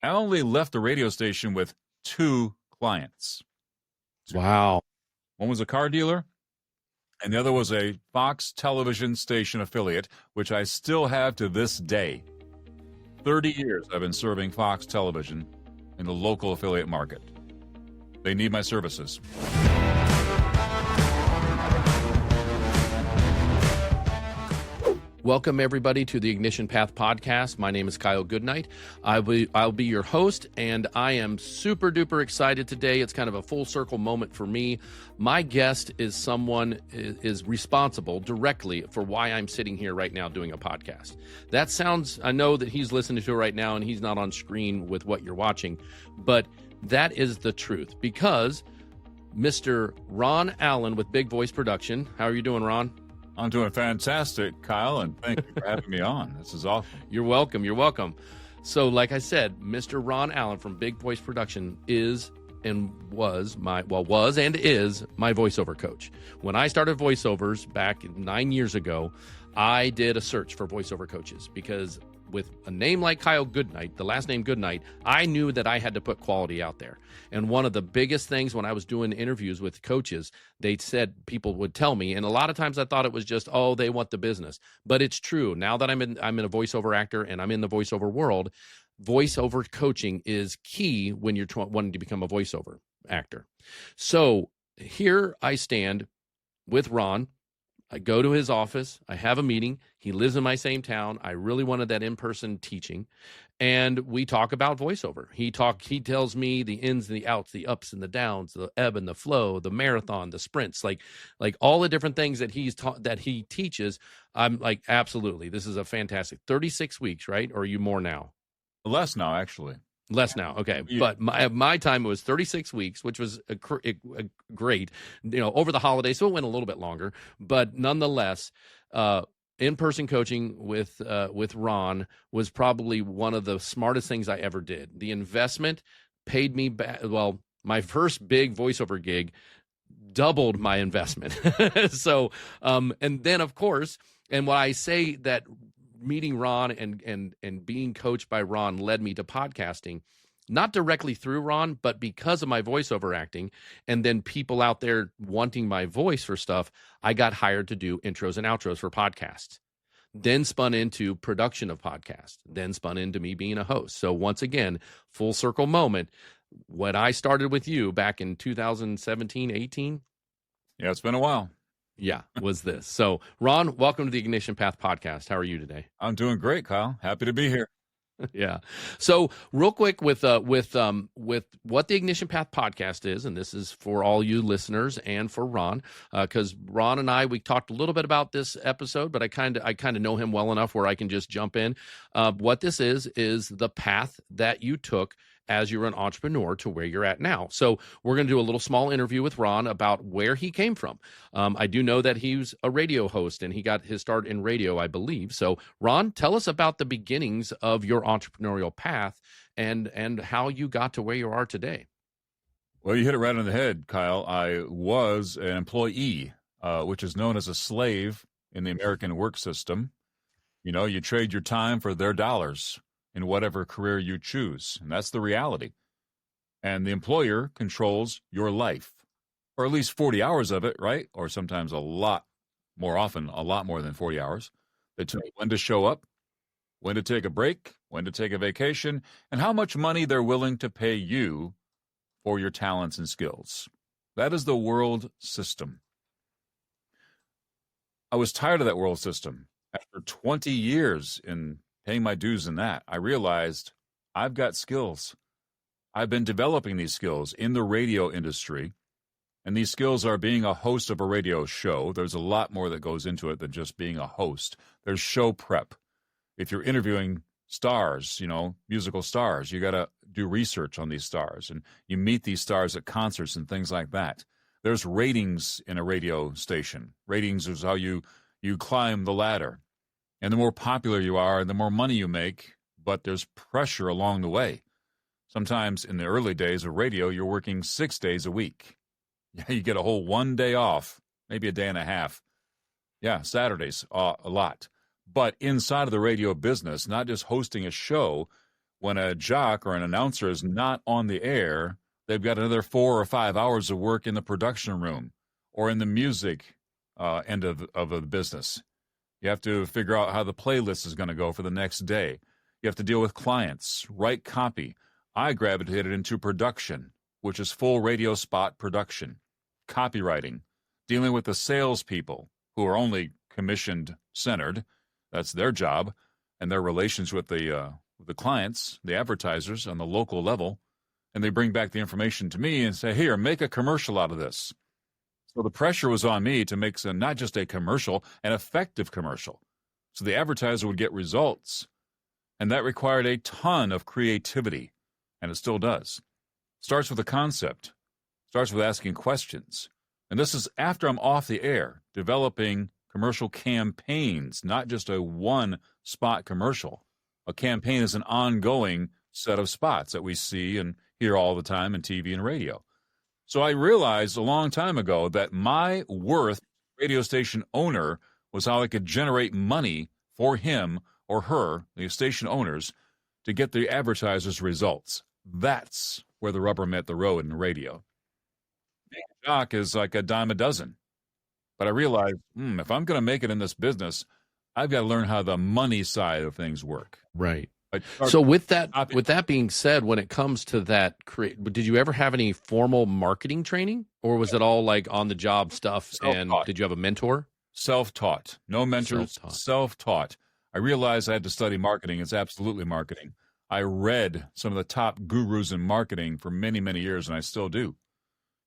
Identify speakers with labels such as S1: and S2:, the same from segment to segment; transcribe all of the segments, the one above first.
S1: I only left the radio station with 2 clients.
S2: Wow.
S1: One was a car dealer, and the other was a Fox television station affiliate, which I still have to this day. 30 years I've been serving Fox television in the local affiliate market. They need my services.
S2: Welcome, everybody, to the Ignition Path podcast. My name is Kyle Goodnight. I'll be your host, and I am super duper excited today. It's kind of a full circle moment for me. My guest is someone is responsible directly for why I'm sitting here right now doing a podcast. That sounds, I know that he's listening to it right now, and he's not on screen with what you're watching, but that is the truth, because Mr. Ron Allan with Big Voice Production. How are you doing, Ron?
S1: I'm doing fantastic, Kyle, and thank you for having me on. This is awesome.
S2: You're welcome. You're welcome. So, like I said, Mr. Ron Allan from Big Voice Production is my voiceover coach. When I started voiceovers back 9 years ago, I did a search for voiceover coaches because with a name like Kyle Goodnight, the last name Goodnight, I knew that I had to put quality out there. And one of the biggest things when I was doing interviews with coaches, they said, people would tell me, and a lot of times I thought it was just, oh, they want the business. But it's true. Now that I'm in a voiceover actor and I'm in the voiceover world, voiceover coaching is key when you're wanting to become a voiceover actor. So here I stand with Ron. I go to his office. I have a meeting. He lives in my same town. I really wanted that in-person teaching. And we talk about voiceover. He tells me the ins and the outs, the ups and the downs, the ebb and the flow, the marathon, the sprints, like all the different things that he teaches. I'm like, absolutely. This is a fantastic 36 weeks, right? Or are you more now?
S1: Less now, actually.
S2: Less now, okay. But my time was 36 weeks, which was a great, over the holidays, so it went a little bit longer. But nonetheless, in-person coaching with Ron was probably one of the smartest things I ever did. The investment paid me back. Well, my first big voiceover gig doubled my investment. So, and then of course, and when I say that meeting Ron and being coached by Ron led me to podcasting, not directly through Ron, but because of my voiceover acting, and then people out there wanting my voice for stuff, I got hired to do intros and outros for podcasts, then spun into production of podcasts, then spun into me being a host. So once again, full circle moment. When I started with you back in 2017, 18.
S1: Yeah, it's been a while.
S2: Yeah, was this. So, Ron, welcome to the Ignition Path podcast. How are you today?
S1: I'm doing great, Kyle. Happy to be here.
S2: Yeah. So, real quick with what the Ignition Path podcast is, and this is for all you listeners and for Ron, because Ron and we talked a little bit about this episode, but I kind of know him well enough where I can just jump in. What this is the path that you took as you're an entrepreneur to where you're at now. So we're going to do a little small interview with Ron about where he came from. I do know that he was a radio host and he got his start in radio, I believe. So Ron, tell us about the beginnings of your entrepreneurial path and how you got to where you are today.
S1: Well, you hit it right on the head, Kyle. I was an employee, which is known as a slave in the American work system. You trade your time for their dollars in whatever career you choose. And that's the reality. And the employer controls your life, or at least 40 hours of it, right? Or sometimes a lot more than 40 hours. They tell you when to show up, when to take a break, when to take a vacation, and how much money they're willing to pay you for your talents and skills. That is the world system. I was tired of that world system. After 20 years in paying my dues in that, I realized I've got skills. I've been developing these skills in the radio industry, and these skills are being a host of a radio show. There's a lot more that goes into it than just being a host. There's show prep. If you're interviewing stars, musical stars, you got to do research on these stars, and you meet these stars at concerts and things like that. There's ratings in a radio station. Ratings is how you climb the ladder. And the more popular you are, the more money you make, but there's pressure along the way. Sometimes in the early days of radio, you're working 6 days a week. Yeah, you get a whole 1 day off, maybe a day and a half. Yeah, Saturdays, a lot. But inside of the radio business, not just hosting a show, when a jock or an announcer is not on the air, they've got another 4 or 5 hours of work in the production room or in the music end of the business. You have to figure out how the playlist is going to go for the next day. You have to deal with clients, write copy. I gravitated into production, which is full radio spot production, copywriting, dealing with the salespeople who are only commissioned centered. That's their job, and their relations with the clients, the advertisers on the local level. And they bring back the information to me and say, here, make a commercial out of this. So the pressure was on me to make not just a commercial, an effective commercial. So the advertiser would get results. And that required a ton of creativity, and it still does. Starts with a concept, starts with asking questions. And this is after I'm off the air, developing commercial campaigns, not just a one-spot commercial. A campaign is an ongoing set of spots that we see and hear all the time in TV and radio. So I realized a long time ago that my worth radio station owner was how I could generate money for him or her, the station owners, to get the advertisers' results. That's where the rubber met the road in radio. Being a jock is like a dime a dozen. But I realized, if I'm going to make it in this business, I've got to learn how the money side of things work.
S2: Right. So with that being said, when it comes to that, did you ever have any formal marketing training, or was it all like on the job stuff? And did you have a mentor?
S1: Self-taught. No mentors. Self-taught. I realized I had to study marketing. It's absolutely marketing. I read some of the top gurus in marketing for many, many years, and I still do.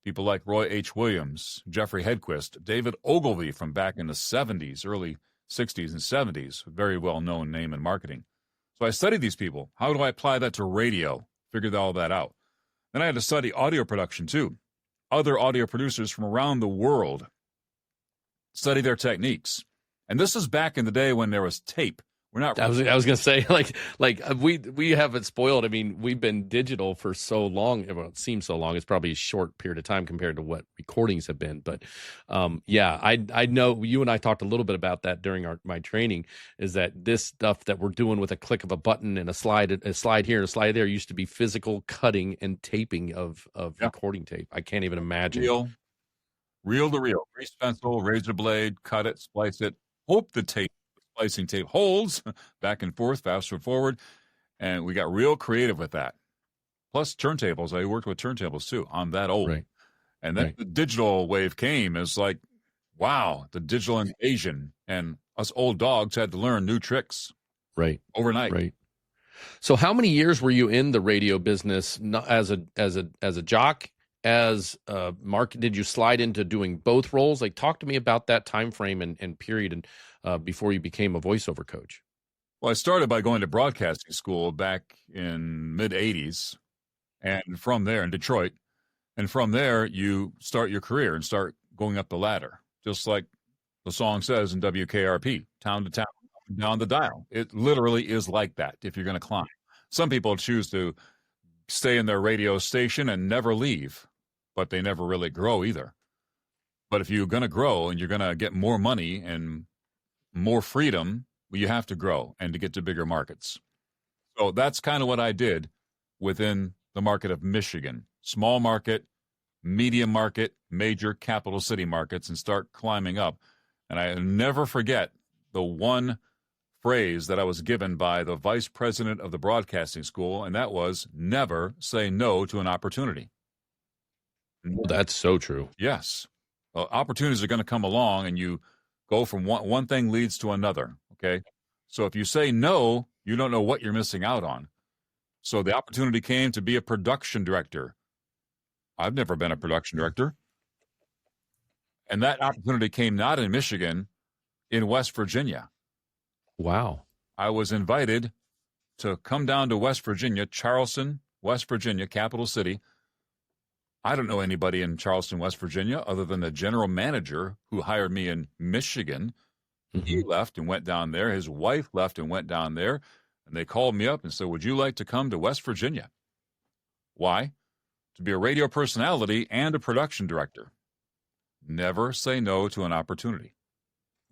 S1: People like Roy H. Williams, Jeffrey Hedquist, David Ogilvy from back in the 70s, early 60s and 70s, a very well-known name in marketing. So I studied these people. How do I apply that to radio? Figured all that out. Then I had to study audio production too. Other audio producers from around the world. Study their techniques. And this is back in the day when there was tape. We're not.
S2: I was going to say, like we have it spoiled. I mean, we've been digital for so long. Well, it seems so long. It's probably a short period of time compared to what recordings have been. But yeah, I know you and I talked a little bit about that during my training. Is that this stuff that we're doing with a click of a button and a slide here and a slide there used to be physical cutting and taping of recording tape. I can't even imagine.
S1: Reel to reel, grease pencil, razor blade, cut it, splice it. Hope the splicing tape holds, back and forth, faster forward, and we got real creative with that. Plus turntables. I worked with turntables too. I'm that old.
S2: Right.
S1: And then the digital wave came. It's like, wow, the digital invasion, and us old dogs had to learn new tricks.
S2: Right.
S1: Overnight.
S2: Right. So how many years were you in the radio business as a jock? As did you slide into doing both roles? Like, talk to me about that time frame and period and before you became a voiceover coach.
S1: Well, I started by going to broadcasting school back in mid-'80s, and from there in Detroit, and from there you start your career and start going up the ladder, just like the song says in WKRP, town to town, down the dial. It literally is like that if you're going to climb. Some people choose to stay in their radio station and never leave, but they never really grow either. But if you're going to grow and you're going to get more money and more freedom, well, you have to grow and to get to bigger markets. So that's kind of what I did within the market of Michigan. Small market, medium market, major capital city markets, and start climbing up. And I never forget the one phrase that I was given by the vice president of the broadcasting school, and that was never say no to an opportunity.
S2: Well, that's so true.
S1: Yes. Well, opportunities are going to come along, and you go from one thing leads to another, okay? So if you say no, you don't know what you're missing out on. So the opportunity came to be a production director. I've never been a production director. And that opportunity came not in Michigan, in West Virginia.
S2: Wow.
S1: I was invited to come down to West Virginia, Charleston, West Virginia, capital city. I don't know anybody in Charleston, West Virginia, other than the general manager who hired me in Michigan. Mm-hmm. He left and went down there. His wife left and went down there. And they called me up and said, would you like to come to West Virginia? Why? To be a radio personality and a production director. Never say no to an opportunity.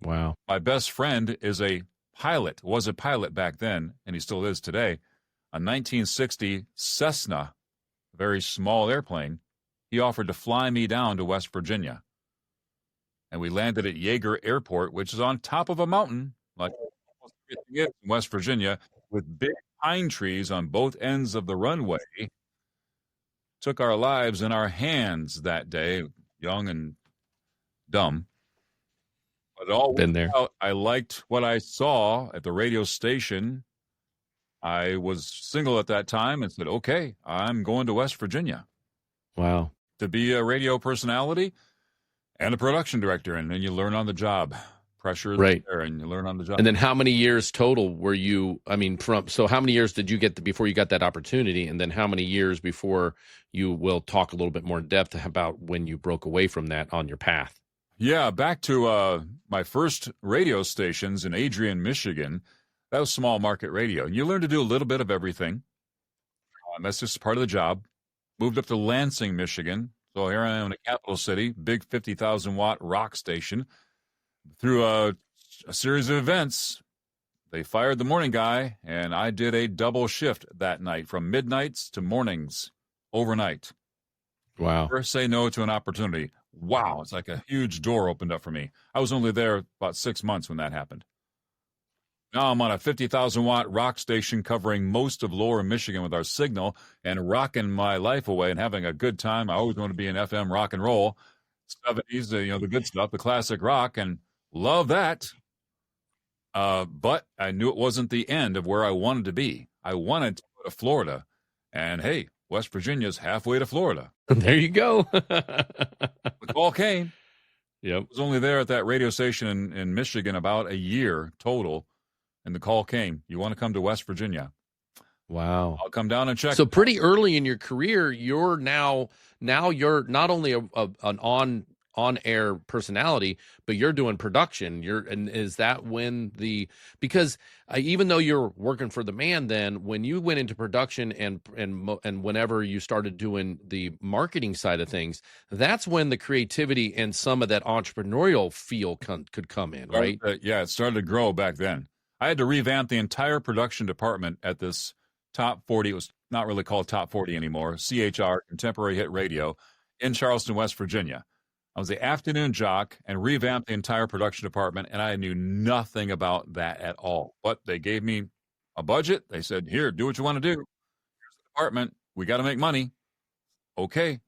S2: Wow.
S1: My best friend is a pilot, was a pilot back then, and he still is today. a 1960 Cessna, a very small airplane. He offered to fly me down to West Virginia. And we landed at Yeager Airport, which is on top of a mountain, like almost everything is in West Virginia, with big pine trees on both ends of the runway. Took our lives in our hands that day, young and dumb. But it all
S2: Been
S1: worked
S2: there.
S1: out. I liked what I saw at the radio station. I was single at that time and said, okay, I'm going to West Virginia
S2: Wow.
S1: to be a radio personality and a production director. And then you learn on the job. Pressure is
S2: Right.
S1: there, and you learn on the job.
S2: And then how many years total were you, so how many years did you get before you got that opportunity? And then how many years before you will talk a little bit more in depth about when you broke away from that on your path?
S1: Yeah, back to my first radio stations in Adrian, Michigan. That was small market radio. And you learn to do a little bit of everything. That's just part of the job. Moved up to Lansing, Michigan. So here I am in a capital city, big 50,000 watt rock station. Through a series of events, they fired the morning guy, and I did a double shift that night from midnights to mornings overnight.
S2: Wow.
S1: Never say no to an opportunity. Wow, it's like a huge door opened up for me. I was only there about 6 months when that happened. Now I'm on a 50,000 watt rock station covering most of lower Michigan with our signal and rocking my life away and having a good time. I always want to be in FM rock and roll, 70s, the good stuff, the classic rock, and love that. But I knew it wasn't the end of where I wanted to be. I wanted to go to Florida. And hey, West Virginia's halfway to Florida.
S2: There you go.
S1: The call came.
S2: Yep.
S1: I was only there at that radio station in Michigan about a year total. And the call came. You want to come to West Virginia?
S2: Wow.
S1: I'll come down and check.
S2: So pretty early in your career, you're now you're not only an on-air personality, but you're doing production. And is that when because even though you're working for the man, then when you went into production and whenever you started doing the marketing side of things, that's when the creativity and some of that entrepreneurial feel could come in, right?
S1: Yeah, it started to grow back then. I had to revamp the entire production department at this Top 40. It was not really called Top 40 anymore. CHR, Contemporary Hit Radio, in Charleston, West Virginia. I was the afternoon jock and revamped the entire production department, and I knew nothing about that at all. But they gave me a budget. They said, here, do what you want to do. Here's the department. We got to make money. Okay.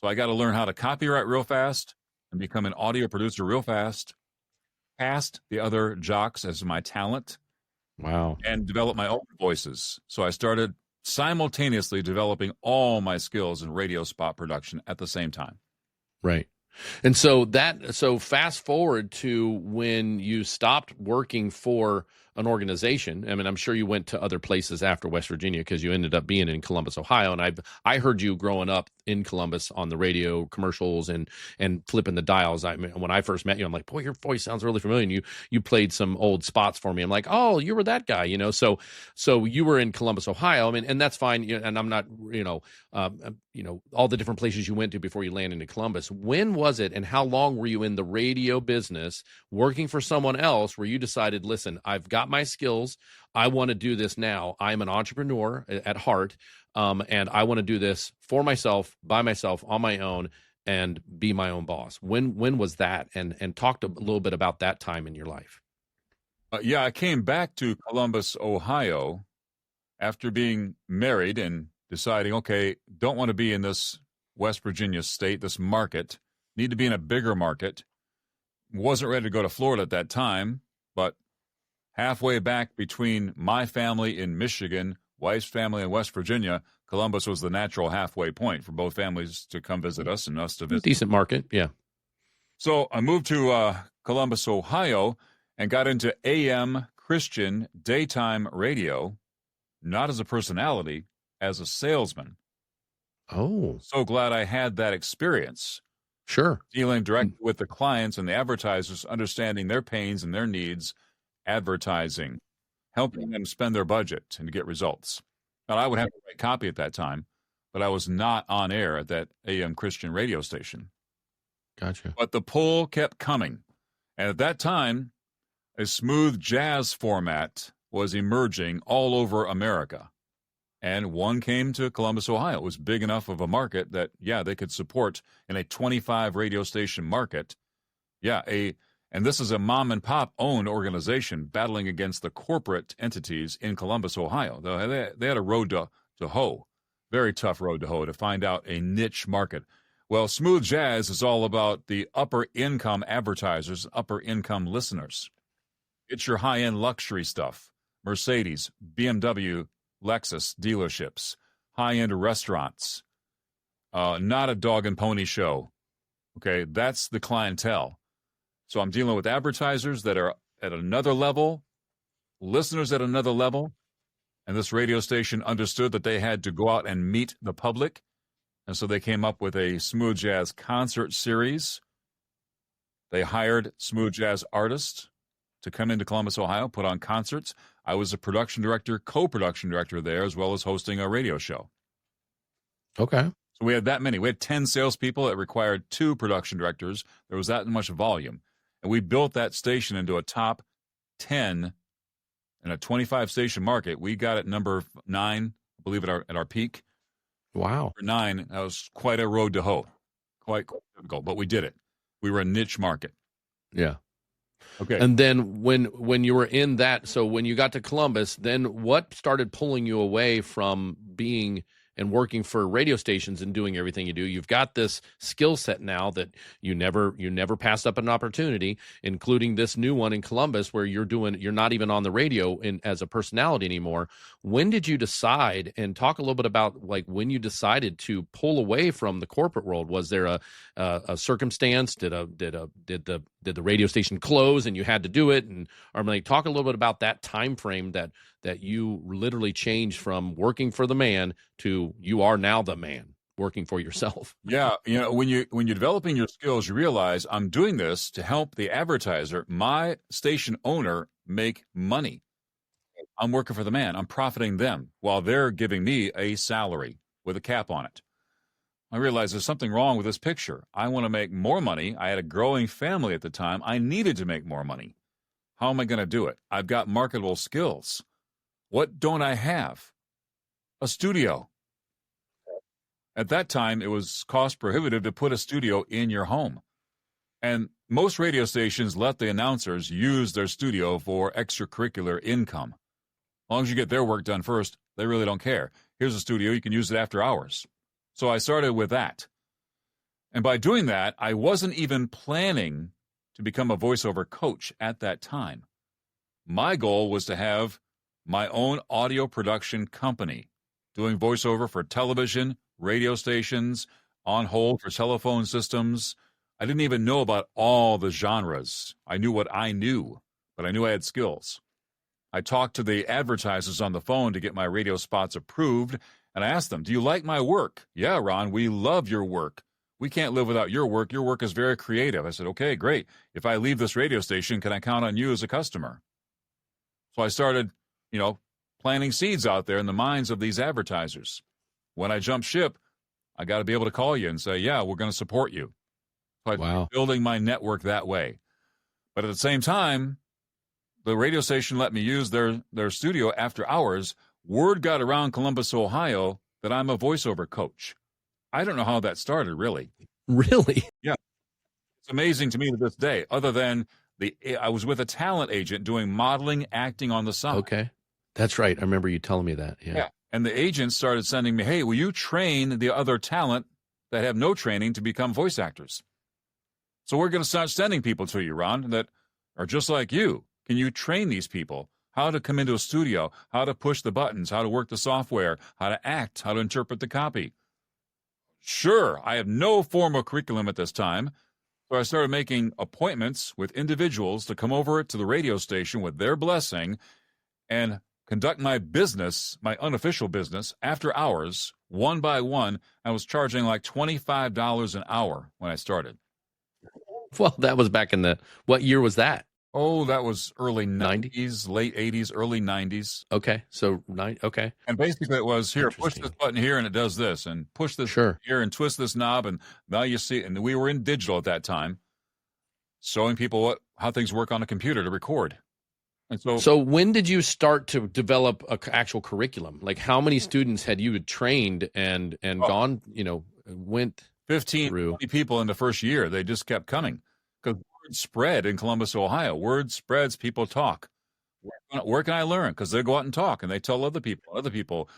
S1: So I got to learn how to copyright real fast and become an audio producer real fast, past the other jocks as my talent.
S2: Wow.
S1: And develop my own voices. So I started simultaneously developing all my skills in radio spot production at the same time.
S2: Right. And so fast forward to when you stopped working for an organization. I mean, I'm sure you went to other places after West Virginia because you ended up being in Columbus, Ohio. And I heard you growing up in Columbus on the radio commercials and flipping the dials. I mean, when I first met you, I'm like, boy, your voice sounds really familiar. And you played some old spots for me. I'm like, oh, you were that guy, So you were in Columbus, Ohio. I mean, and that's fine. And I'm not, all the different places you went to before you landed in Columbus. When was it, and how long were you in the radio business working for someone else where you decided, listen, I've got my skills. I want to do this now. I'm an entrepreneur at heart. And I want to do this for myself, by myself, on my own, and be my own boss. When was that? And talk a little bit about that time in your life.
S1: I came back to Columbus, Ohio, after being married and deciding, okay, don't want to be in this West Virginia state, this market, need to be in a bigger market. Wasn't ready to go to Florida at that time, but halfway back between my family in Michigan, wife's family in West Virginia, Columbus was the natural halfway point for both families to come visit us and us to visit.
S2: Decent market, yeah.
S1: So I moved to Columbus, Ohio, and got into AM Christian daytime radio, not as a personality, as a salesman.
S2: Oh.
S1: So glad I had that experience.
S2: Sure.
S1: Dealing directly with the clients and the advertisers, understanding their pains and their needs, advertising, helping them spend their budget and get results. Now, I would have the right copy at that time, but I was not on air at that AM Christian radio station.
S2: Gotcha.
S1: But the pull kept coming. And at that time, a smooth jazz format was emerging all over America. and one came to Columbus, Ohio. It was big enough of a market that, yeah, they could support in a 25 radio station market. Yeah, and this is a mom and pop owned organization battling against the corporate entities in Columbus, Ohio. They had a road to hoe, very tough road to hoe to find out a niche market. Well, Smooth Jazz is all about the upper income advertisers, upper income listeners. It's your high end luxury stuff. Mercedes, BMW, Lexus dealerships, high-end restaurants, not a dog and pony show. Okay, that's the clientele. So I'm dealing with advertisers that are at another level, listeners at another level, and this radio station understood that they had to go out and meet the public, and so they came up with a Smooth Jazz concert series. They hired smooth jazz artists to come into Columbus, Ohio, put on concerts. I was a production director, co-production director there, as well as hosting a radio show.
S2: Okay.
S1: So we had that many. We had 10 salespeople. It required 2 production directors. There was that much volume. And we built that station into a top 10 in a 25-station market. We got it number 9, I believe, at our peak.
S2: Wow.
S1: Number 9, that was quite a road to hoe. Quite difficult, but we did it. We were a niche market.
S2: Yeah.
S1: Okay.
S2: And then when you were in that, so when you got to Columbus, then what started pulling you away from being and working for radio stations and doing everything you do? You've got this skill set now that you never passed up an opportunity, including this new one in Columbus where you're not even on the radio as a personality anymore. When did you decide, and talk a little bit about like when you decided to pull away from the corporate world? Was there a circumstance? Did the radio station close and you had to do it? And talk a little bit about that time frame that you literally changed from working for the man to you are now the man working for yourself.
S1: Yeah, when you're developing your skills, you realize I'm doing this to help the advertiser, my station owner, make money. I'm working for the man. I'm profiting them while they're giving me a salary with a cap on it. I realized there's something wrong with this picture. I want to make more money. I had a growing family at the time. I needed to make more money. How am I going to do it? I've got marketable skills. What don't I have? A studio. At that time, it was cost prohibitive to put a studio in your home. And most radio stations let the announcers use their studio for extracurricular income. As long as you get their work done first, they really don't care. Here's a studio, you can use it after hours. So I started with that. And by doing that, I wasn't even planning to become a voiceover coach at that time. My goal was to have my own audio production company, doing voiceover for television, radio stations, on hold for telephone systems. I didn't even know about all the genres. I knew what I knew, but I knew I had skills. I talked to the advertisers on the phone to get my radio spots approved, and I asked them, do you like my work? Yeah, Ron, we love your work. We can't live without your work. Your work is very creative. I said, okay, great. If I leave this radio station, can I count on you as a customer? So I started, planting seeds out there in the minds of these advertisers. When I jump ship, I got to be able to call you and say, yeah, we're going to support you. So I'm building my network that way. But at the same time, the radio station let me use their studio after hours. Word got around Columbus, Ohio, that I'm a voiceover coach. I don't know how that started, really.
S2: Really?
S1: Yeah. It's amazing to me to this day, other than I was with a talent agent doing modeling, acting on the side.
S2: Okay. That's right. I remember you telling me that. Yeah.
S1: And the agent started sending me, hey, will you train the other talent that have no training to become voice actors? So we're going to start sending people to you, Ron, that are just like you. Can you train these people how to come into a studio, how to push the buttons, how to work the software, how to act, how to interpret the copy? Sure, I have no formal curriculum at this time, so I started making appointments with individuals to come over to the radio station with their blessing and conduct my business, my unofficial business, after hours, one by one. I was charging like $25 an hour when I started.
S2: Well, that was back in what year was that?
S1: Oh, that was early 90s, late 80s, early 90s.
S2: Okay, so okay.
S1: And basically it was, here, push this button here and it does this, and push this here and twist this knob, and now you see, and we were in digital at that time, showing people how things work on a computer to record. And so
S2: So when did you start to develop a actual curriculum? Like how many students had you trained and gone, went
S1: 15,
S2: through?
S1: 20 people in the first year, they just kept coming because word spread in Columbus, Ohio. Word spreads, people talk. Where can I learn? Because they go out and talk and they tell other people.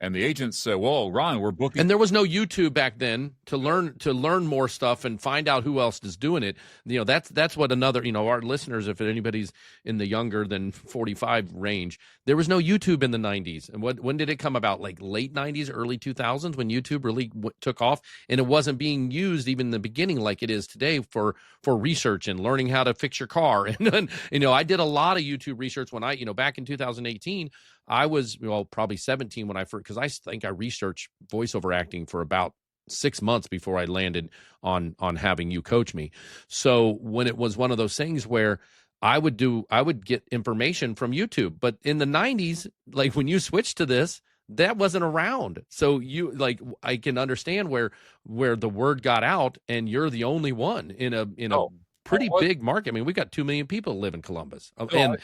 S1: And the agents say, well, Ron, we're booking.
S2: And there was no YouTube back then to learn more stuff and find out who else is doing it. That's what another, our listeners, if anybody's in the younger than 45 range, there was no YouTube in the 90s. And when did it come about? Like late 90s, early 2000s when YouTube really took off, and it wasn't being used even in the beginning like it is today for research and learning how to fix your car. And I did a lot of YouTube research when back in 2018. I was probably 17 when I first, because I think I researched voiceover acting for about 6 months before I landed on having you coach me. So when it was one of those things where I would get information from YouTube, but in the 90s, like when you switched to this, that wasn't around. So I can understand where the word got out, and you're the only one in a pretty big market. I mean, we got 2 million people live in Columbus, and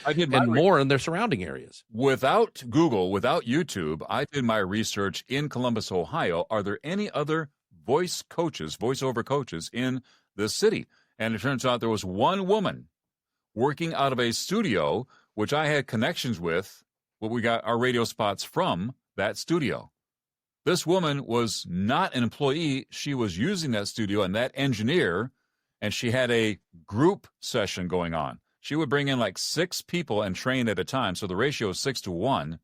S2: more in their surrounding areas.
S1: Without Google, without YouTube, I did my research in Columbus, Ohio. Are there any other voiceover coaches in this city? And it turns out there was one woman working out of a studio, which I had connections with, what we got our radio spots from that studio. This woman was not an employee. She was using that studio and that engineer, and she had a group session going on. She would bring in like 6 people and train at a time, so the ratio is 6-1,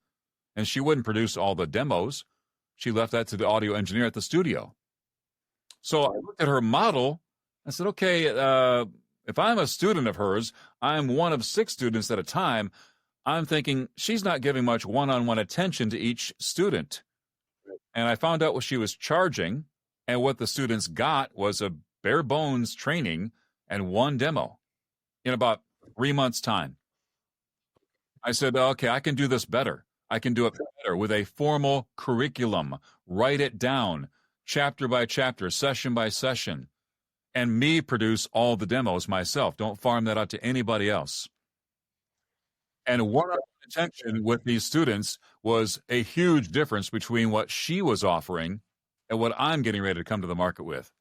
S1: and she wouldn't produce all the demos. She left that to the audio engineer at the studio. So I looked at her model. I said, okay, if I'm a student of hers, I'm one of 6 students at a time. I'm thinking she's not giving much one-on-one attention to each student. And I found out what she was charging, and what the students got was a bare bones training and 1 demo in about 3 months' time. I said, okay, I can do this better. I can do it better with a formal curriculum. Write it down, chapter by chapter, session by session, and me produce all the demos myself. Don't farm that out to anybody else. And one-on-one attention with these students was a huge difference between what she was offering and what I'm getting ready to come to the market with.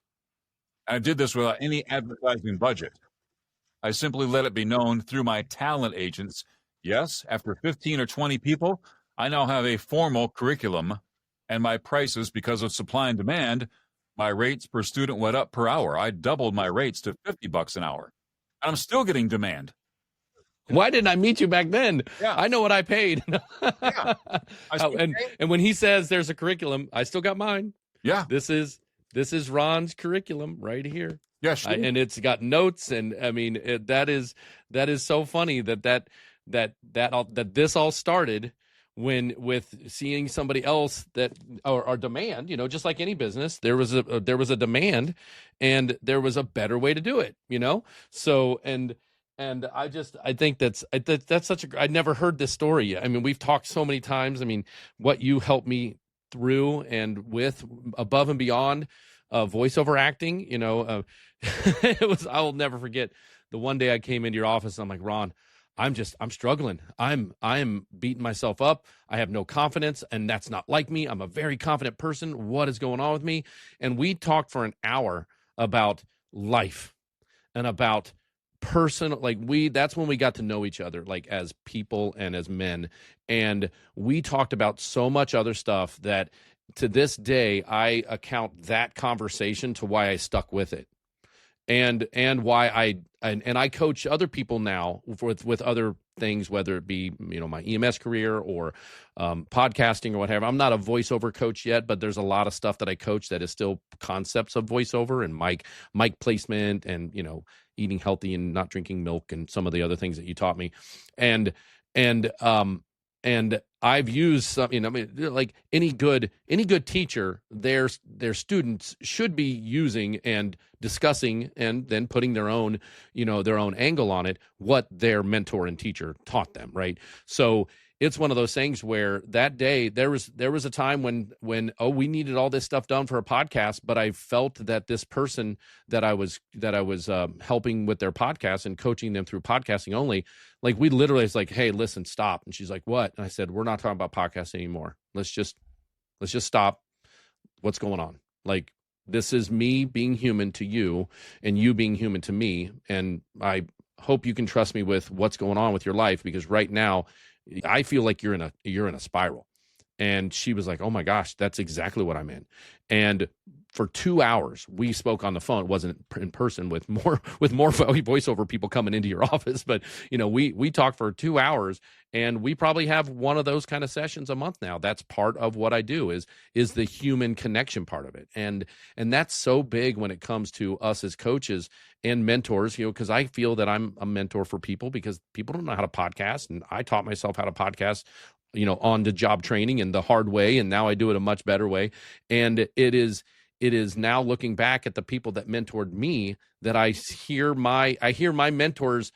S1: I did this without any advertising budget. I simply let it be known through my talent agents. Yes, after 15 or 20 people, I now have a formal curriculum, and my prices, because of supply and demand, my rates per student went up per hour. I doubled my rates to $50 an hour. And I'm still getting demand.
S2: Why didn't I meet you back then?
S1: Yeah.
S2: I know what I paid.
S1: Yeah.
S2: And when he says there's a curriculum, I still got mine.
S1: Yeah.
S2: This is Ron's curriculum right here.
S1: Yeah, sure.
S2: And it's got notes, and I mean that is so funny that this all started with seeing somebody else that or demand, just like any business, there was a demand, and there was a better way to do it, So and I think that's such a, I'd never heard this story yet. I mean, we've talked so many times. I mean, what you helped me through and with above and beyond voiceover acting, it was, I'll never forget the one day I came into your office. And I'm like, Ron, I'm struggling. I'm beating myself up. I have no confidence, and that's not like me. I'm a very confident person. What is going on with me? And we talked for an hour about life and about that's when we got to know each other, like as people and as men. And we talked about so much other stuff that to this day, I account that conversation to why I stuck with it. And why I coach other people now with other things, whether it be, my EMS career or podcasting or whatever. I'm not a voiceover coach yet, but there's a lot of stuff that I coach that is still concepts of voiceover and mic placement and, eating healthy and not drinking milk and some of the other things that you taught me. And I've used some, like any good teacher, their students should be using and discussing and then putting their own angle on it, what their mentor and teacher taught them. Right. So it's one of those things where that day there was a time when we needed all this stuff done for a podcast, but I felt that this person that I was helping with their podcast and coaching them through podcasting only, like we literally, it's like, hey, listen, stop. And she's like, what? And I said, we're not talking about podcasting anymore. Let's just stop. What's going on? Like, this is me being human to you and you being human to me. And I hope you can trust me with what's going on with your life, because right now I feel like you're in a spiral. And she was like, oh my gosh, that's exactly what I'm in. And for 2 hours, we spoke on the phone. It wasn't in person with more voiceover people coming into your office, but we talked for 2 hours, and we probably have one of those kind of sessions a month now. That's part of what I do is the human connection part of it, and that's so big when it comes to us as coaches and mentors. Because I feel that I'm a mentor for people, because people don't know how to podcast, and I taught myself how to podcast on the job training and the hard way, and now I do it a much better way. And it is now, looking back at the people that mentored me, that I hear my mentors'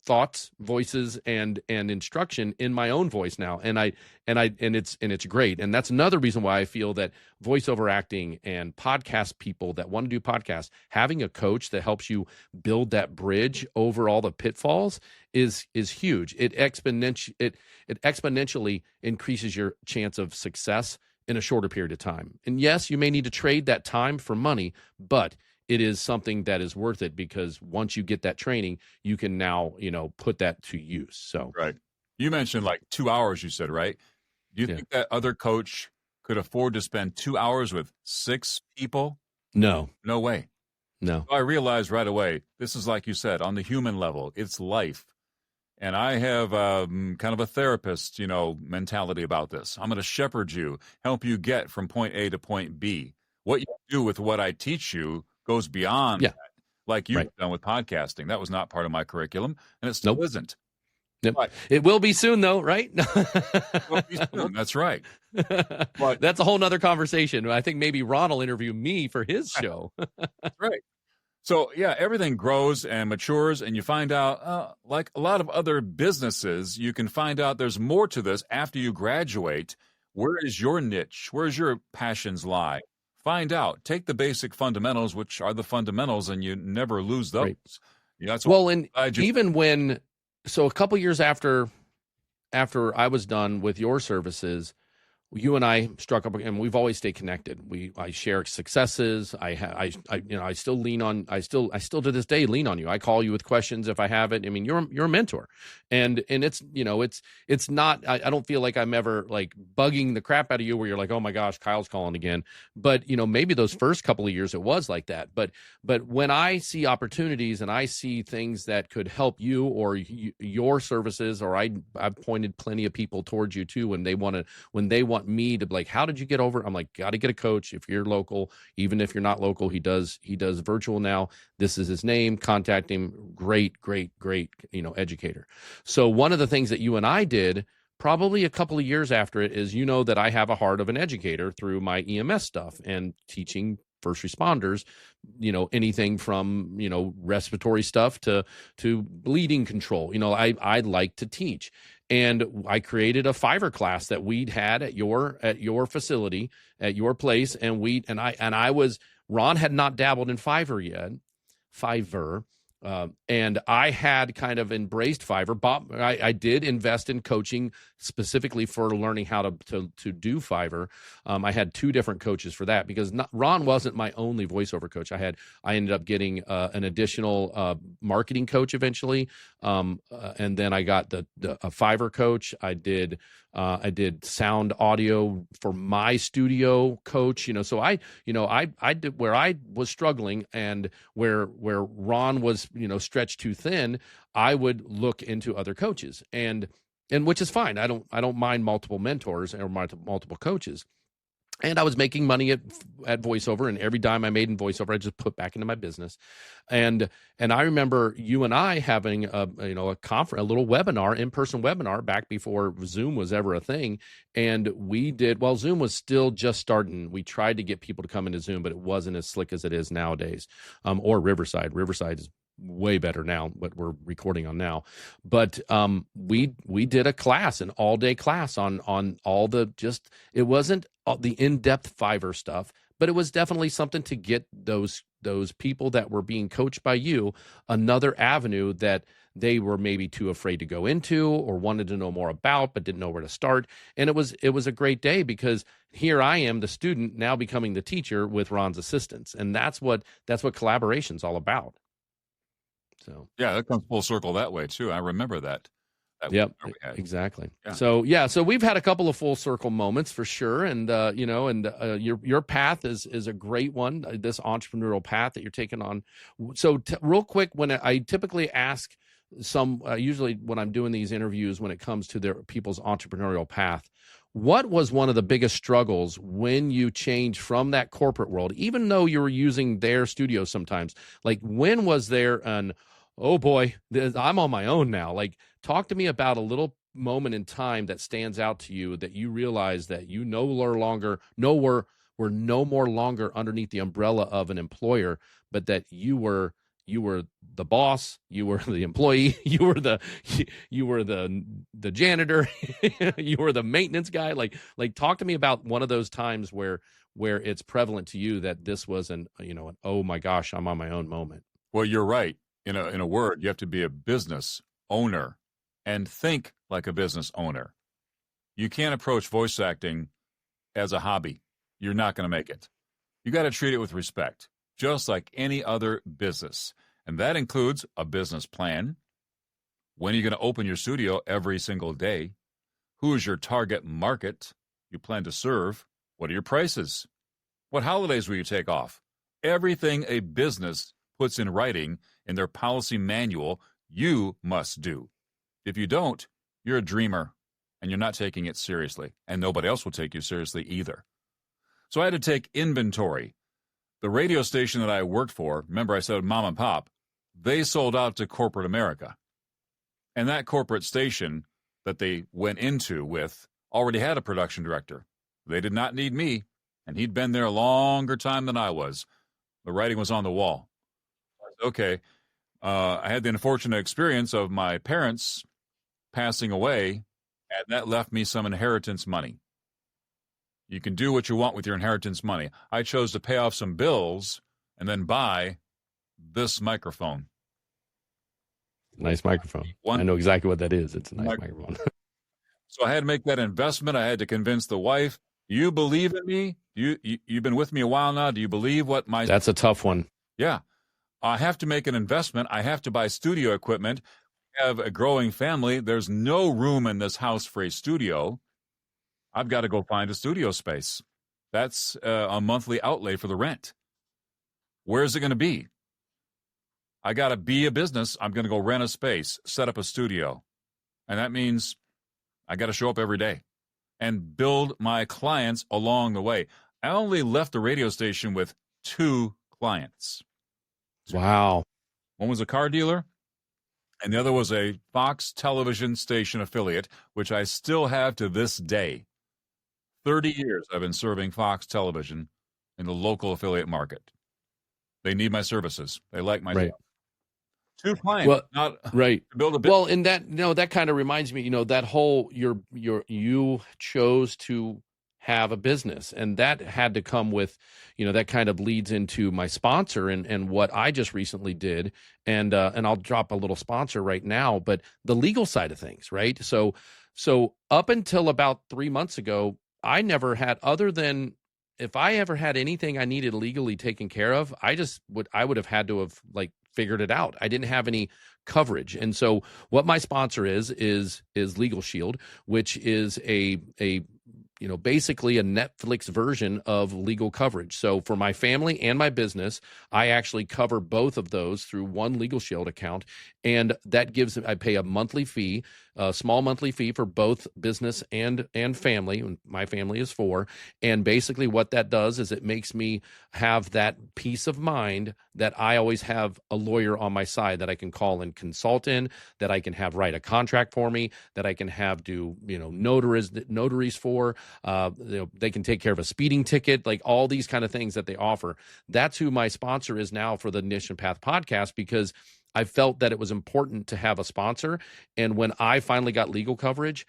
S2: thoughts, voices, and instruction in my own voice now, and it's great. And that's another reason why I feel that voiceover acting and podcast people that want to do podcasts, having a coach that helps you build that bridge over all the pitfalls is huge. It exponentially increases your chance of success in a shorter period of time. And yes, you may need to trade that time for money, but it is something that is worth it, because once you get that training, you can now, put that to use. So,
S1: right. You mentioned like 2 hours, you said, right? Do you think that other coach could afford to spend 2 hours with 6 people?
S2: No.
S1: No way.
S2: No.
S1: So I realized right away, this is, like you said, on the human level, it's life. And I have kind of a therapist, mentality about this. I'm going to shepherd you, help you get from point A to point B. What you do with what I teach you goes beyond that. Like you've done with podcasting. That was not part of my curriculum, and it still isn't.
S2: Nope. But it will be soon, though, right?
S1: That's right.
S2: But that's a whole nother conversation. I think maybe Ron will interview me for his show.
S1: That's right. So, yeah, everything grows and matures, and you find out, like a lot of other businesses, you can find out there's more to this after you graduate. Where is your niche? Where's your passions lie? Find out. Take the basic fundamentals, which are the fundamentals, and you never lose those.
S2: Right.
S1: That's
S2: so a couple years after I was done with your services, you and I struck up, and we've always stayed connected. I share successes. I still lean on. I still to this day lean on you. I call you with questions if I have it. I mean, you're a mentor, and it's it's not. I don't feel like I'm ever like bugging the crap out of you where you're like, oh my gosh, Kyle's calling again. But maybe those first couple of years it was like that. But when I see opportunities and I see things that could help you or your services, or I've pointed plenty of people towards you too when they want me to, like, how did you get over? I'm like, got to get a coach. If you're local, even if you're not local, he does virtual now. This is his name. Contact him. Great educator. So one of the things that you and I did probably a couple of years after it is, that I have a heart of an educator through my EMS stuff and teaching first responders, anything from, respiratory stuff to bleeding control. I like to teach. And I created a Fiverr class that we'd had at your facility, at your place, Ron had not dabbled in Fiverr yet, and I had kind of embraced Fiverr. I did invest in coaching specifically for learning how to do Fiverr. I had 2 different coaches for that, because Ron wasn't my only voiceover coach. I ended up getting an additional marketing coach eventually, and then I got a Fiverr coach. I did sound audio for my studio coach. So I did where I was struggling and where Ron was stretched too thin. I would look into other coaches, and which is fine. I don't mind multiple mentors or multiple coaches. And I was making money at voiceover, and every dime I made in voiceover, I just put back into my business. And I remember you and I having a conference, a little webinar, in-person webinar back before Zoom was ever a thing. And we did, Zoom was still just starting. We tried to get people to come into Zoom, but it wasn't as slick as it is nowadays. Or Riverside. Riverside is way better now, what we're recording on now. But we did a class, an all-day class on all the, just, it wasn't the in-depth Fiverr stuff, but it was definitely something to get those people that were being coached by you another avenue that they were maybe too afraid to go into or wanted to know more about but didn't know where to start. And it was a great day, because here I am, the student, now becoming the teacher with Ron's assistance. And that's what collaboration's all about. So
S1: yeah, that comes full circle that way too. I remember that.
S2: Yep, exactly. Yeah. So we've had a couple of full circle moments for sure, and your path is a great one. This entrepreneurial path that you're taking on. So real quick, when I typically ask usually when I'm doing these interviews, when it comes to their people's entrepreneurial path, what was one of the biggest struggles when you changed from that corporate world, even though you were using their studio sometimes? Like, when was there oh boy, I'm on my own now? Like, talk to me about a little moment in time that stands out to you, that you realize that you were no more longer underneath the umbrella of an employer, but that you were the boss, you were the employee, you were the janitor, you were the maintenance guy. Like talk to me about one of those times where it's prevalent to you that this was an oh my gosh, I'm on my own moment.
S1: Well, you're right. In a word, you have to be a business owner and think like a business owner. You can't approach voice acting as a hobby. You're not going to make it. You got to treat it with respect, just like any other business. And that includes a business plan. When are you going to open your studio every single day? Who is your target market you plan to serve? What are your prices? What holidays will you take off? Everything a business puts in writing in their policy manual, you must do. If you don't, you're a dreamer, and you're not taking it seriously, and nobody else will take you seriously either. So I had to take inventory. The radio station that I worked for, remember I said mom and pop, they sold out to corporate America. And that corporate station that they went into with already had a production director. They did not need me, and he'd been there a longer time than I was. The writing was on the wall. Okay, I had the unfortunate experience of my parents passing away, and that left me some inheritance money. You can do what you want with your inheritance money. I chose to pay off some bills and then buy this microphone.
S2: Nice microphone. I know exactly what that is. It's a nice microphone.
S1: So I had to make that investment. I had to convince the wife, you believe in me? You've been with me a while now. Do you believe what my...
S2: That's a tough one.
S1: Yeah. I have to make an investment. I have to buy studio equipment. I have a growing family. There's no room in this house for a studio. I've got to go find a studio space. That's a monthly outlay for the rent. Where's it going to be? I got to be a business. I'm going to go rent a space, set up a studio. And that means I got to show up every day and build my clients along the way. I only left the radio station with 2 clients.
S2: Wow.
S1: One was a car dealer, and the other was a Fox television station affiliate, which I still have to this day. 30 years I've been serving Fox television in the local affiliate market. They need my services. They like my stuff. 2 clients,
S2: well,
S1: not
S2: right.
S1: To build a business.
S2: Well, and that that kind of reminds me, that whole you chose to have a business, and that had to come with, that kind of leads into my sponsor and what I just recently did, and I'll drop a little sponsor right now, but the legal side of things, right? So up until about 3 months ago, I never had, other than if I ever had anything I needed legally taken care of, I would have had to have figured it out. I didn't have any coverage. And so what my sponsor is Legal Shield, which is a basically a Netflix version of legal coverage. So for my family and my business, I actually cover both of those through one Legal Shield account. And that I pay a monthly fee, a small monthly fee for both business and family. My family is 4. And basically what that does is it makes me have that peace of mind that I always have a lawyer on my side that I can call and consult in, that I can have write a contract for me, that I can have do, notaries for, they can take care of a speeding ticket, like all these kind of things that they offer. That's who my sponsor is now for the Niche and Path podcast, because I felt that it was important to have a sponsor. And when I finally got legal coverage,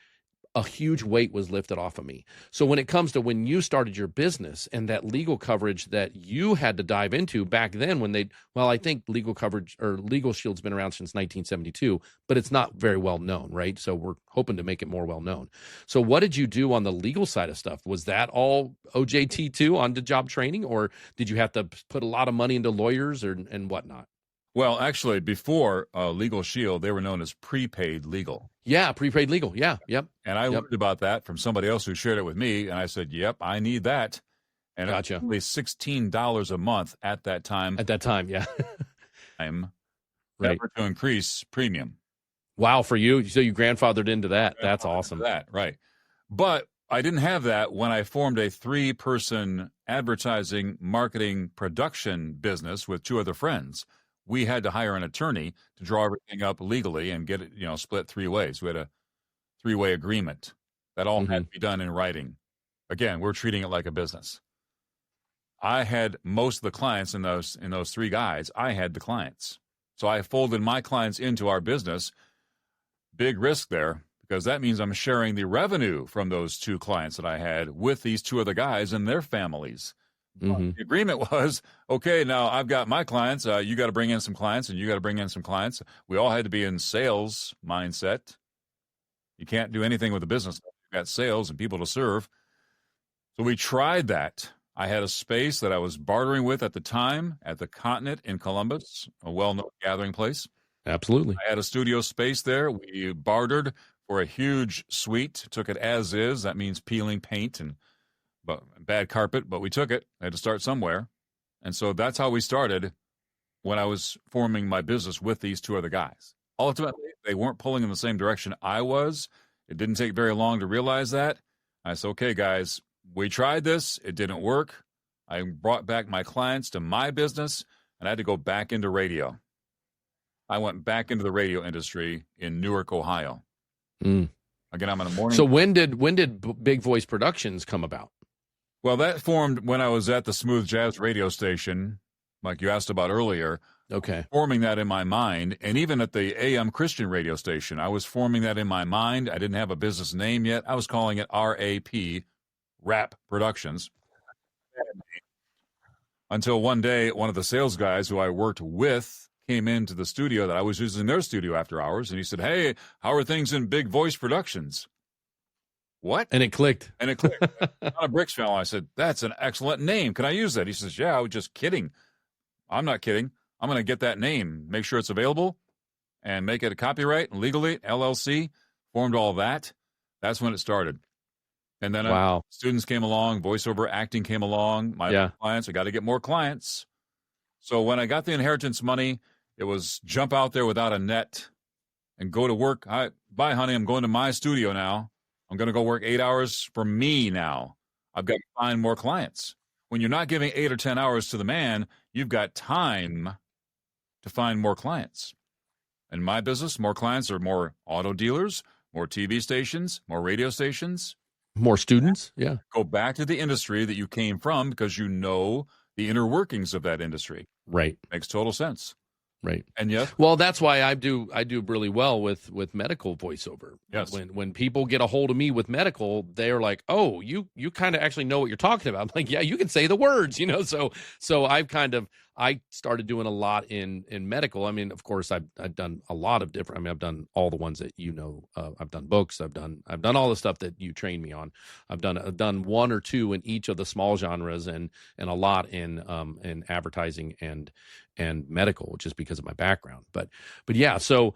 S2: a huge weight was lifted off of me. So when it comes to when you started your business and that legal coverage that you had to dive into back then when I think legal coverage or Legal Shield's been around since 1972, but it's not very well known, right? So we're hoping to make it more well known. So what did you do on the legal side of stuff? Was that all OJT2 on the job training, or did you have to put a lot of money into lawyers and whatnot?
S1: Well, actually, before Legal Shield, they were known as prepaid legal.
S2: Yeah, prepaid legal. Yeah, yep.
S1: And I learned about that from somebody else who shared it with me, and I said, yep, I need that. And
S2: Gotcha.
S1: it was $16 a month at that time.
S2: At that time, yeah.
S1: Right.
S2: Never
S1: to increase premium.
S2: Wow, for you. So you grandfathered into that. That's awesome.
S1: That, right. But I didn't have that when I formed a 3-person advertising, marketing, production business with 2 other friends. We had to hire an attorney to draw everything up legally and get it, split 3 ways. We had a 3-way agreement that all had to be done in writing. Again, we're treating it like a business. I had most of the clients in those 3 guys. I had the clients. So I folded my clients into our business. Big risk there, because that means I'm sharing the revenue from those 2 clients that I had with these 2 other guys and their families. The agreement was, okay, now I've got my clients. You got to bring in some clients, and you got to bring in some clients. We all had to be in sales mindset. You can't do anything with a business. You've got sales and people to serve. So we tried that. I had a space that I was bartering with at the time at the Continent in Columbus, a well-known gathering place.
S2: Absolutely.
S1: I had a studio space there. We bartered for a huge suite, took it as is. That means peeling paint and bad carpet, but we took it. I had to start somewhere. And so that's how we started when I was forming my business with these 2 other guys. Ultimately, they weren't pulling in the same direction I was. It didn't take very long to realize that. I said, okay, guys, we tried this. It didn't work. I brought back my clients to my business, and I had to go back into radio. I went back into the radio industry in Newark, Ohio. Again, I'm in the morning.
S2: So when did Big Voice Productions come about?
S1: Well, that formed when I was at the Smooth Jazz radio station, like you asked about earlier.
S2: Okay.
S1: Forming that in my mind. And even at the AM Christian radio station, I was forming that in my mind. I didn't have a business name yet. I was calling it RAP, Rap Productions. Until one day, one of the sales guys who I worked with came into the studio that I was using their studio after hours. And he said, hey, how are things in Big Voice Productions? What?
S2: And it clicked.
S1: I'm a Bricks fellow. I said, that's an excellent name. Can I use that? He says, yeah, I was just kidding. I'm not kidding. I'm going to get that name, make sure it's available, and make it a copyright and legally, LLC, formed all that. That's when it started. And then students came along, voiceover acting came along, my clients. I got to get more clients. So when I got the inheritance money, it was jump out there without a net and go to work. Bye, honey. I'm going to my studio now. I'm going to go work 8 hours for me now. I've got to find more clients. When you're not giving 8 or 10 hours to the man, you've got time to find more clients. In my business, more clients are more auto dealers, more TV stations, more radio stations.
S2: More students, yeah.
S1: Go back to the industry that you came from because you know the inner workings of that industry.
S2: Right.
S1: Makes total sense.
S2: Right.
S1: And yes.
S2: Well, that's why I do really well with medical voiceover.
S1: Yes.
S2: When people get a hold of me with medical, they're like, "Oh, you kind of actually know what you're talking about." I'm like, "Yeah, you can say the words, you know." So I started doing a lot in medical. I mean, of course, I've done a lot of different. I mean, I've done all the ones that you know. I've done books. I've done all the stuff that you trained me on. I've done 1 or 2 in each of the small genres and a lot in advertising and medical, just because of my background. But yeah, so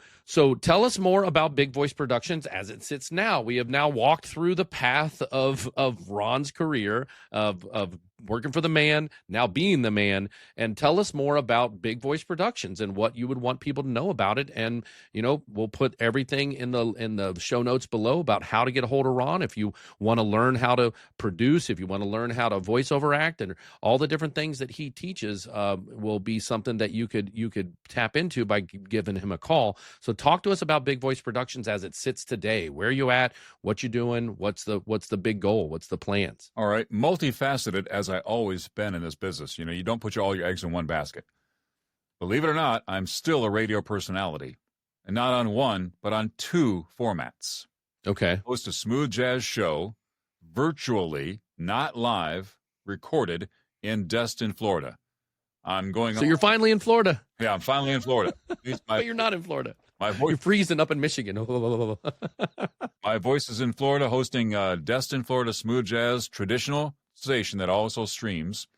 S2: tell us more about Big Voice Productions as it sits now. We have now walked through the path of Ron's career of working for the man, now being the man, and tell us more about Big Voice Productions and what you would want people to know about it. And we'll put everything in the show notes below about how to get a hold of Ron if you want to learn how to produce, if you want to learn how to voiceover act, and all the different things that he teaches will be something that you could tap into by giving him a call. So talk to us about Big Voice Productions as it sits today. Where are you at? What you doing? What's the big goal? What's the plans?
S1: All right, multifaceted as I always been in this business. You don't put all your eggs in one basket. Believe it or not, I'm still a radio personality. And not on one, but on 2 formats.
S2: Okay.
S1: Host a smooth jazz show, virtually, not live, recorded in Destin, Florida. I'm going
S2: So
S1: on.
S2: you're finally in Florida.
S1: Yeah, I'm finally in Florida.
S2: But you're not in Florida.
S1: My voice,
S2: You're freezing up in Michigan.
S1: my voice is in Florida, hosting Destin, Florida Smooth Jazz traditional station that also streams.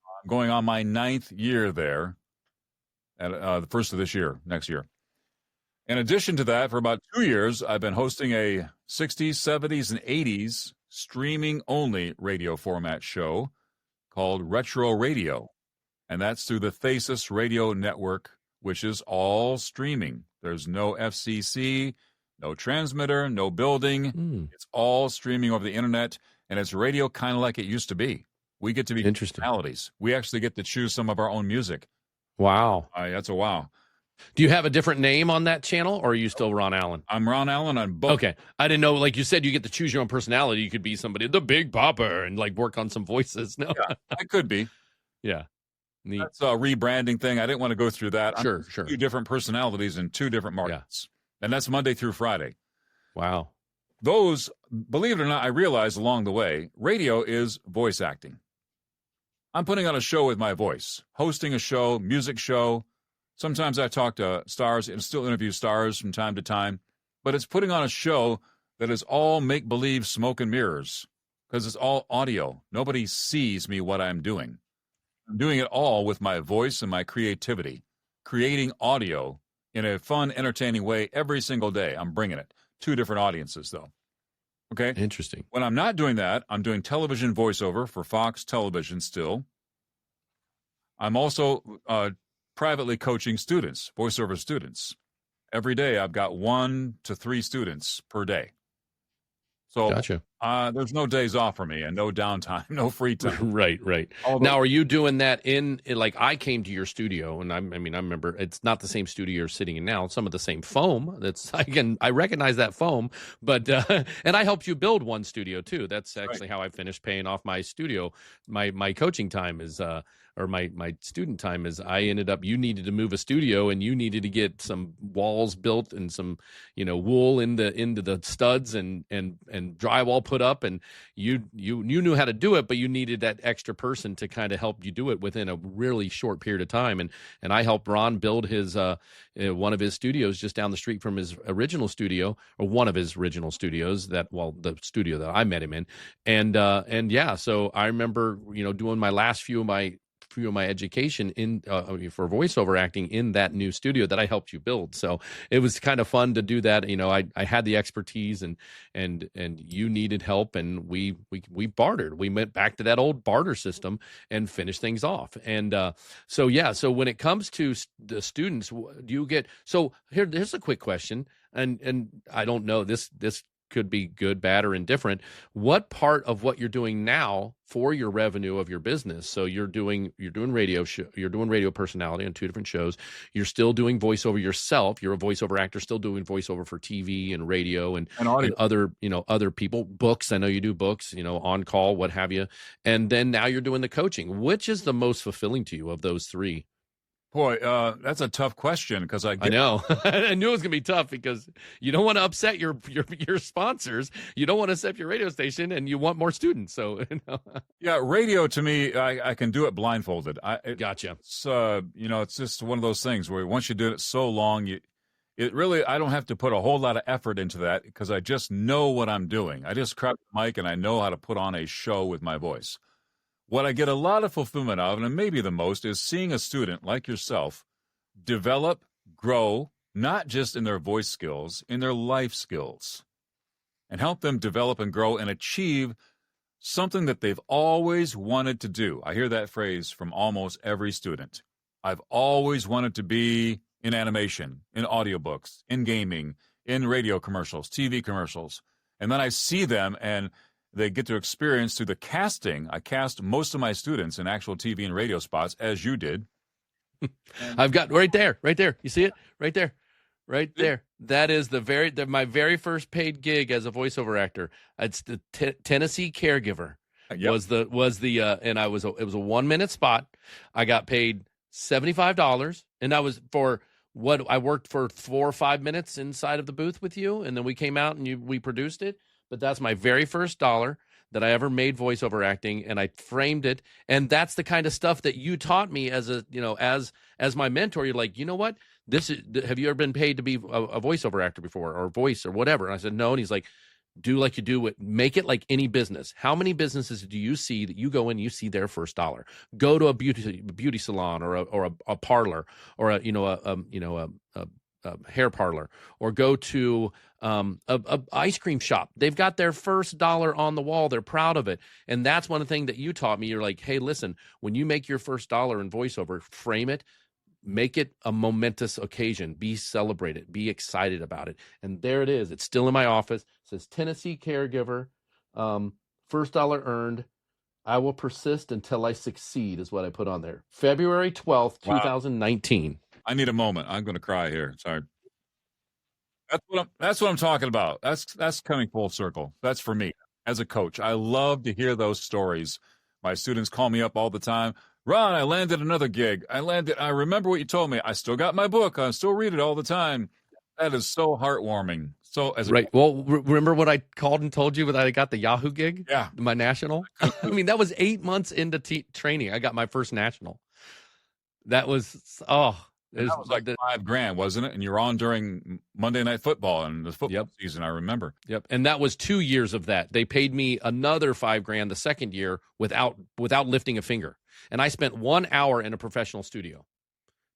S1: I'm going on my 9th year there at the first of next year. In addition to that, for about 2 years, I've been hosting a 60s, 70s, and 80s streaming-only radio format show called Retro Radio. And that's through the Thesis Radio Network, which is all streaming. There's no FCC, no transmitter, no building. It's all streaming over the internet, and it's radio kind of like it used to be. We get to be personalities. We actually get to choose some of our own music.
S2: Wow.
S1: That's a wow.
S2: Do you have a different name on that channel, or are you still Ron Allan?
S1: I'm Ron Allan on both.
S2: Okay. I didn't know, like you said, you get to choose your own personality. You could be somebody, the Big Popper, and like work on some voices. No.
S1: Yeah, I could be.
S2: Yeah. Neat.
S1: That's a rebranding thing. I didn't want to go through that.
S2: Sure.
S1: 2 different personalities in 2 different markets. Yeah. And that's Monday through Friday.
S2: Wow.
S1: Those, believe it or not, I realized along the way, radio is voice acting. I'm putting on a show with my voice, hosting a show, music show. Sometimes I talk to stars and still interview stars from time to time, but it's putting on a show that is all make-believe smoke and mirrors because it's all audio. Nobody sees me what I'm doing. I'm doing it all with my voice and my creativity, creating audio in a fun, entertaining way every single day. I'm bringing it. 2 different audiences, though. Okay?
S2: Interesting.
S1: When I'm not doing that, I'm doing television voiceover for Fox Television still. I'm also privately coaching students, voiceover students. Every day I've got 1 to 3 students per day. So
S2: gotcha.
S1: There's no days off for me and no downtime, no free time.
S2: Right. Now, are you doing that in like I came to your studio, and I remember it's not the same studio you're sitting in now. It's some of the same foam. I recognize that foam, but and I helped you build one studio too. That's actually how I finished paying off my studio. My coaching time is or my student time is you needed to move a studio and you needed to get some walls built and some wool into the studs and drywall put up, and you knew how to do it, but you needed that extra person to kind of help you do it within a really short period of time. And I helped Ron build his one of his studios just down the street from his original studio, or one of his original studios the studio that I met him in. And yeah, so I remember doing my last few of my education in for voiceover acting in that new studio that I helped you build. So it was kind of fun to do that. I had the expertise and you needed help, and we bartered. We went back to that old barter system and finished things off. And so when it comes to the students, do you get, so here's a quick question, and I don't know, this could be good, bad, or indifferent. What part of what you're doing now for your revenue of your business? So you're doing radio show, you're doing radio personality on 2 different shows. You're still doing voiceover yourself. You're a voiceover actor, still doing voiceover for TV and radio and other other people. Books. I know you do books. On call, what have you. And then now you're doing the coaching. Which is the most fulfilling to you of those 3?
S1: Boy, that's a tough question because I
S2: know. I knew it was going to be tough because you don't want to upset your sponsors. You don't want to upset your radio station, and you want more students. So,
S1: Yeah, radio to me, I can do it blindfolded.
S2: Gotcha.
S1: It's, it's just one of those things where once you do it so long, I don't have to put a whole lot of effort into that because I just know what I'm doing. I just grab the mic and I know how to put on a show with my voice. What I get a lot of fulfillment of, and maybe the most, is seeing a student like yourself develop, grow, not just in their voice skills, in their life skills, and help them develop and grow and achieve something that they've always wanted to do. I hear that phrase from almost every student. I've always wanted to be in animation, in audiobooks, in gaming, in radio commercials, TV commercials. And then I see them and they get to experience through the casting. I cast most of my students in actual TV and radio spots, as you did.
S2: I've got right there. You see it? Right there. That is my very first paid gig as a voiceover actor. It's the Tennessee Caregiver. Yep. was the and it was a 1-minute spot. I got paid $75, and that was for what I worked for 4 or 5 minutes inside of the booth with you, and then we came out and we produced it. But that's my very first dollar that I ever made voiceover acting, and I framed it. And that's the kind of stuff that you taught me as a, as my mentor. You're like, you know what? Have you ever been paid to be a voiceover actor before, or voice or whatever? And I said, no. And he's like, do like you do it. Make it like any business. How many businesses do you see that you go in, you see their first dollar? Go to a beauty salon or a parlor, or a hair parlor, or go to a ice cream shop. They've got their first dollar on the wall. They're proud of it. And that's one thing that you taught me. You're like, hey, listen, when you make your first dollar in voiceover, frame it. Make it a momentous occasion. Be celebrated. Be excited about it. And there it is. It's still in my office. It says Tennessee caregiver, first dollar earned. I will persist until I succeed is what I put on there. February 12th, 2019.
S1: I need a moment. I'm going to cry here. Sorry. That's what I'm talking about. That's coming full circle. That's for me as a coach. I love to hear those stories. My students call me up all the time. Ron, I landed another gig. I remember what you told me. I still got my book. I still read it all the time. That is so heartwarming. So
S2: Well, remember what I called and told you that I got the Yahoo gig?
S1: Yeah.
S2: My national. I mean, that was 8 months into training. I got my first national. That was,
S1: it was like $5,000, wasn't it? And you're on during Monday Night Football and the football season, I remember.
S2: Yep. And that was 2 years of that. They paid me another $5,000 the second year without lifting a finger. And I spent 1 hour in a professional studio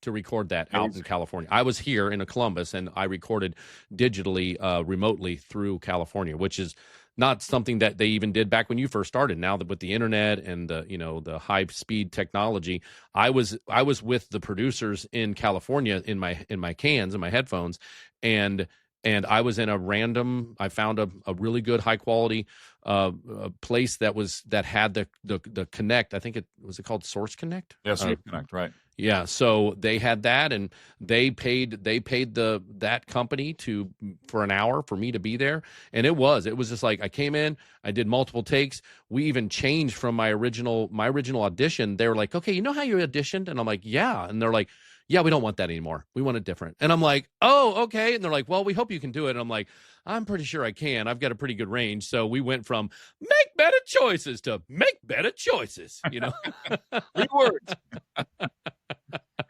S2: to record that out in California. I was here in Columbus, and I recorded digitally, remotely through California, which is not something that they even did back when you first started. Now that with the internet and the high speed technology, I was with the producers in California in my cans and my headphones, and I was in I found a really good high quality place that had the Connect. I think it was called Source Connect.
S1: Yeah, Source Connect, right?
S2: Yeah, so they had that, and they paid that company for an hour for me to be there, and it was just like I came in, I did multiple takes. We even changed from my original audition. They were like, okay, you know how you auditioned, and I'm like, yeah, and they're like, yeah, we don't want that anymore. We want it different. And I'm like, oh, okay. And they're like, well, we hope you can do it. And I'm like, I'm pretty sure I can. I've got a pretty good range. So we went from make better choices to make better choices,
S1: 3 words.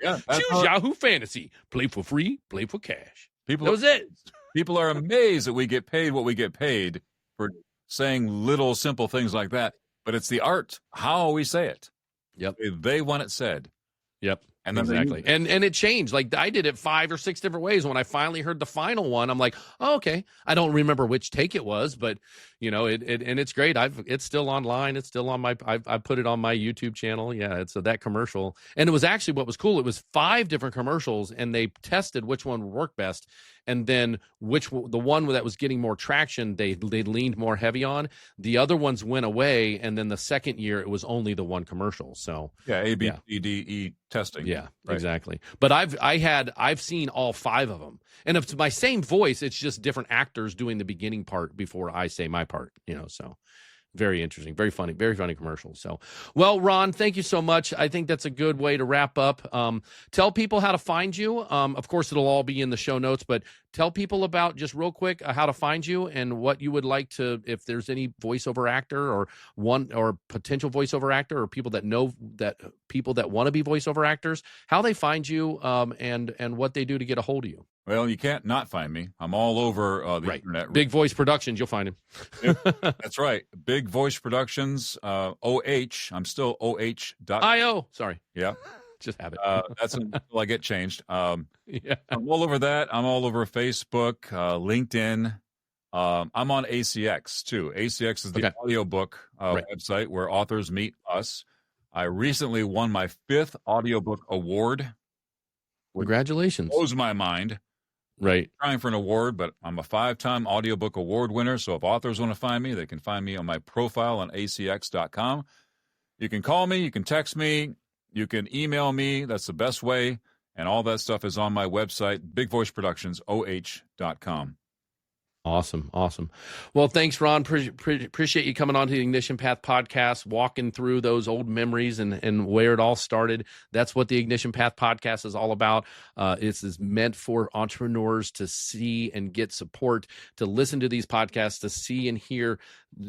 S1: Yeah,
S2: choose Yahoo Fantasy. Play for free, play for cash. That was it.
S1: People are amazed that we get paid what we get paid for saying little simple things like that. But it's the art, how we say it.
S2: Yep.
S1: They want it said.
S2: Yep. And exactly. And it changed. Like I did it 5 or 6 different ways. When I finally heard the final one, I'm like, oh, okay. I don't remember which take it was, but and it's great. It's still online. It's still on I put it on my YouTube channel. Yeah. It's that commercial. And it was actually, what was cool, it was 5 different commercials, and they tested which one would work best. And then the one that was getting more traction, they leaned more heavy on. The other ones went away, and then the second year it was only the one commercial. So
S1: yeah, A, B, C, D, E testing.
S2: Yeah, right. Exactly. But I've seen all 5 of them, and if it's my same voice, it's just different actors doing the beginning part before I say my part. So. Very interesting, very funny commercials. So, well, Ron, thank you so much. I think that's a good way to wrap up. Tell people how to find you. Of course, it'll all be in the show notes, but tell people about, just real quick, how to find you and what you would like to, if there's any voiceover actor or potential voiceover actor, or people that want to be voiceover actors, how they find you, and what they do to get a hold of you.
S1: Well, you can't not find me. I'm all over the internet.
S2: Big Voice Productions, you'll find him.
S1: That's right. Big Voice Productions, OH. I'm still OH.io.
S2: Sorry.
S1: Yeah.
S2: Just have it.
S1: That's until I get changed.
S2: Yeah.
S1: I'm all over that. I'm all over Facebook, LinkedIn. I'm on ACX, too. ACX is the audiobook website where authors meet us. I recently won my 5th audiobook award.
S2: Congratulations.
S1: Blows my mind.
S2: Right.
S1: I'm trying for an award, but I'm a 5-time audiobook award winner. So if authors want to find me, they can find me on my profile on acx.com. You can call me. You can text me. You can email me. That's the best way. And all that stuff is on my website, bigvoiceproductionsoh.com.
S2: Awesome. Well, thanks, Ron. Appreciate you coming on to the Ignition Path podcast, walking through those old memories and where it all started. That's what the Ignition Path podcast is all about. It's meant for entrepreneurs to see and get support, to listen to these podcasts, to see and hear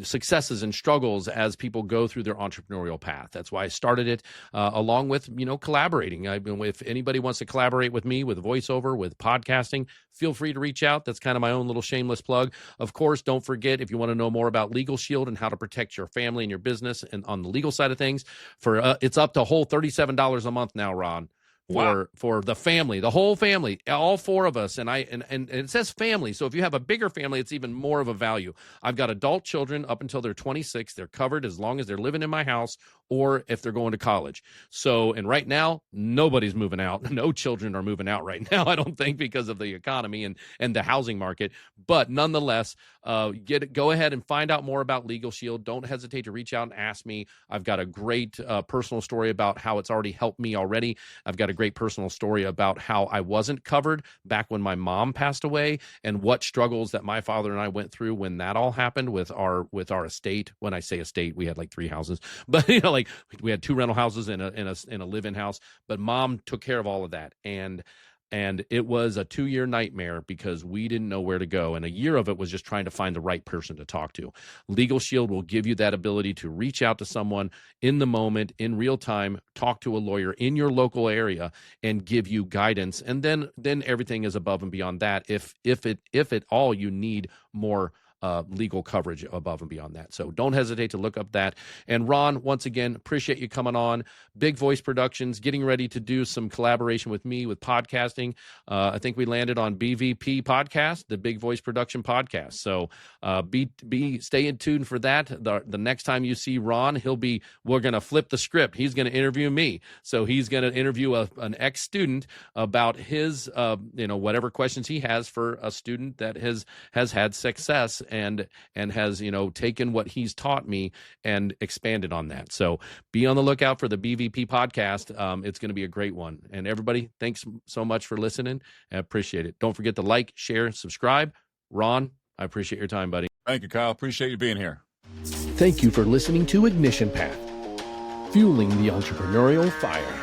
S2: successes and struggles as people go through their entrepreneurial path. That's why I started it, along with, collaborating. If anybody wants to collaborate with me with voiceover, with podcasting, feel free to reach out. That's kind of my own little shameless plug. Of course, don't forget, if you want to know more about Legal Shield and how to protect your family and your business and on the legal side of things, it's up to a whole $37 a month now, Ron. For the family, the whole family, all four of us, and it says family. So if you have a bigger family, it's even more of a value. I've got adult children up until they're 26. They're covered as long as they're living in my house or if they're going to college. So, and right now, nobody's moving out. No children are moving out right now, I don't think, because of the economy and the housing market. But nonetheless, go ahead and find out more about Legal Shield. Don't hesitate to reach out and ask me. I've got a great personal story about how it's already helped me already. I've got a great personal story about how I wasn't covered back when my mom passed away and what struggles that my father and I went through when that all happened with our estate. When I say estate, we had like 3 houses, but like we had 2 rental houses and a live-in house, but mom took care of all of that. And it was a 2-year nightmare because we didn't know where to go. And a year of it was just trying to find the right person to talk to. Legal Shield will give you that ability to reach out to someone in the moment, in real time, talk to a lawyer in your local area and give you guidance. And then everything is above and beyond that. If at all you need more legal coverage above and beyond that. So don't hesitate to look up that. And Ron, once again, appreciate you coming on. Big Voice Productions, getting ready to do some collaboration with me with podcasting. I think we landed on BVP podcast, the Big Voice Production podcast. So stay in tune for that. The next time you see Ron, we're going to flip the script. He's going to interview me. So he's going to interview an ex-student about his, whatever questions he has for a student that has had success and has, taken what he's taught me and expanded on that. So be on the lookout for the BVP podcast. It's going to be a great one. And everybody, thanks so much for listening. I appreciate it. Don't forget to like, share, subscribe. Ron, I appreciate your time, buddy.
S1: Thank you, Kyle. Appreciate you being here.
S3: Thank you for listening to Ignition Path, fueling the entrepreneurial fire.